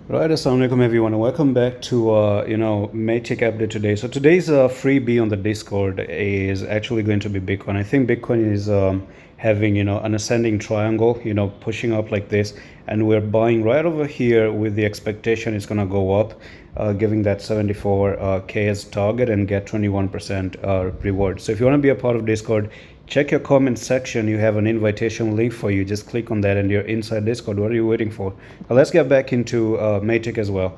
Right, assalamu alaikum everyone, and welcome back to Matic update today. So today's freebie on the Discord is actually going to be Bitcoin. I think Bitcoin is having an ascending triangle, pushing up like this, and we're buying right over here with the expectation it's gonna go up, giving that 74k as target and get 21% reward. So if you want to be a part of Discord, check your comment section. You have an invitation link for you. Just click on that and you're inside Discord. What are you waiting for? Now let's get back into Matic as well.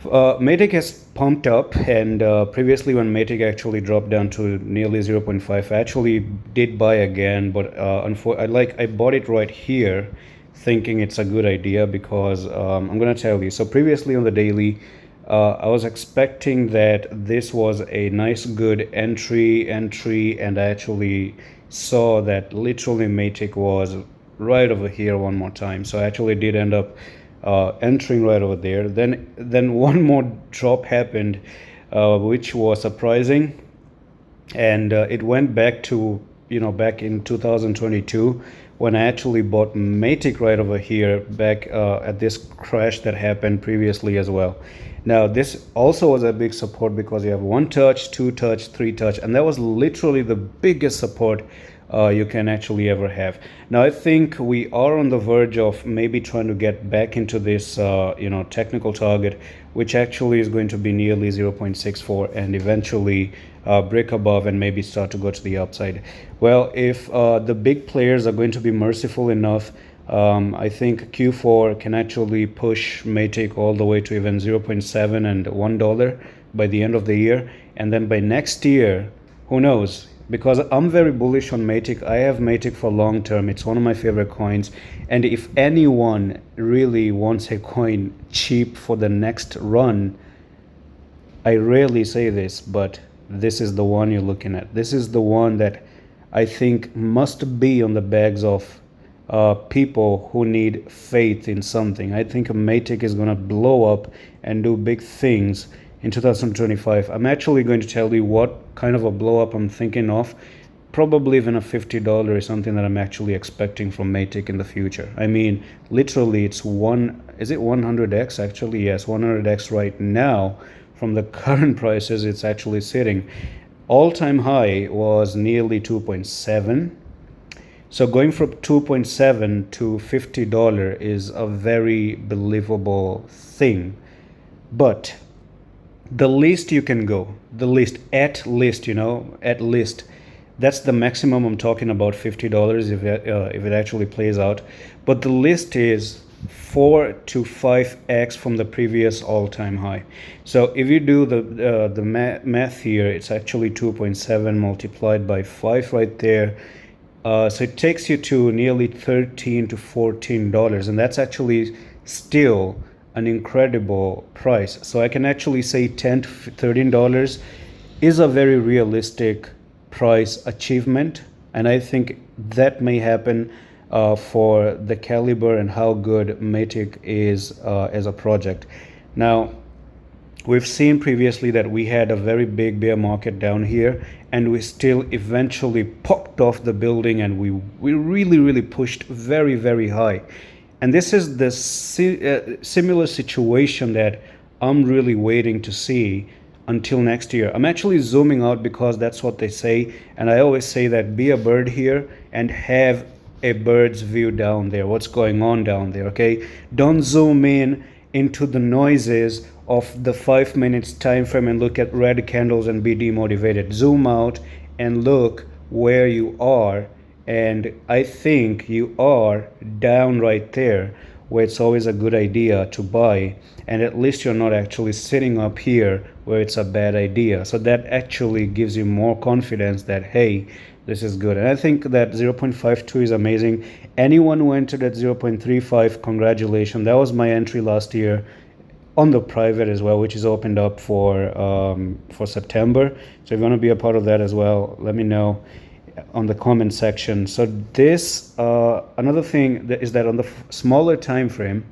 Matic has pumped up, and previously when Matic actually dropped down to nearly 0.5, I actually did buy again, but I bought it right here thinking it's a good idea because I'm gonna tell you. So previously on the daily, I was expecting that this was a nice good entry, and I actually saw that literally Matic was right over here one more time. So I actually did end up entering right over there. Then one more drop happened, which was surprising, and it went back to back in 2022 when I actually bought Matic right over here back at this crash that happened previously as well. Now this also was a big support because you have 1 touch, 2 touch, 3 touch, and that was literally the biggest support you can actually ever have. Now I think we are on the verge of maybe trying to get back into this technical target, which actually is going to be nearly 0.64 and eventually break above and maybe start to go to the upside. Well, if the big players are going to be merciful enough, I think Q4 can actually push Matic all the way to even 0.7 and $1 by the end of the year, and then by next year, who knows? Because I'm very bullish on Matic. I have Matic for long term. It's one of my favorite coins, and if anyone really wants a coin cheap for the next run, I rarely say this, but this is the one you're looking at. This is the one that I think must be on the bags of people who need faith in something. I think Matic is going to blow up and do big things in 2025. I'm actually going to tell you what kind of a blow up I'm thinking of. Probably even a $50 is something that I'm actually expecting from Matic in the future. I mean, literally, is it 100x? Actually, yes, 100x right now from the current prices it's actually sitting. All-time high was nearly 2.7. So going from 2.7 to $50 is a very believable thing. But the least you can go, at least, that's the maximum I'm talking about, $50 if it actually plays out. But the list is 4 to 5x from the previous all-time high. So if you do the math here, it's actually 2.7 multiplied by 5 right there. So it takes you to nearly $13 to $14, and that's actually still an incredible price. So I can actually say $10 to $13 is a very realistic price achievement, and I think that may happen for the caliber and how good Matic is as a project. Now, we've seen previously that we had a very big bear market down here, and we still eventually popped off the building, and we really pushed very, very high. And this is the similar situation that I'm really waiting to see until next year. I'm actually zooming out because that's what they say, and I always say that be a bird here and have a bird's view down there, what's going on down there, okay? Don't zoom in into the noises of the 5 minutes time frame and look at red candles and be demotivated. Zoom out and look where you are, and I think you are down right there where it's always a good idea to buy, and at least you're not actually sitting up here where it's a bad idea. So that actually gives you more confidence that, hey, this is good. And I think that 0.52 is amazing. Anyone who entered at 0.35, congratulations. That was my entry last year on the private as well, which is opened up for September. So if you want to be a part of that as well, let me know on the comment section. So this another thing is that on the smaller time frame,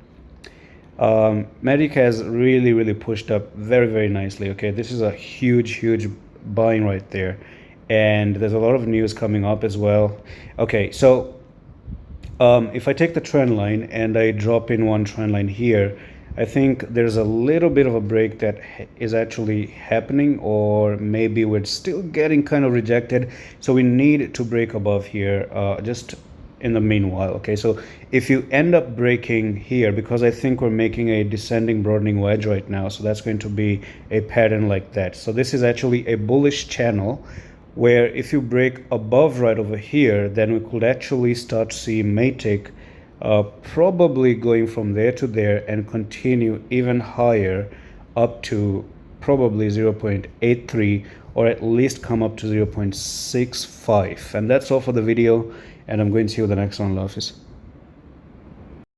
Matic has really pushed up very nicely. Okay, this is a huge buying right there, and there's a lot of news coming up as well. Okay, so if I take the trend line and I drop in one trend line here, I think there's a little bit of a break that is actually happening, or maybe we're still getting kind of rejected. So we need to break above here just in the meanwhile. Okay, so if you end up breaking here, because I think we're making a descending broadening wedge right now, so that's going to be a pattern like that. So this is actually a bullish channel, where if you break above right over here, then we could actually start to see Matic probably going from there to there and continue even higher up to probably 0.83, or at least come up to 0.65. And that's all for the video, and I'm going to see you in the next one. Love is.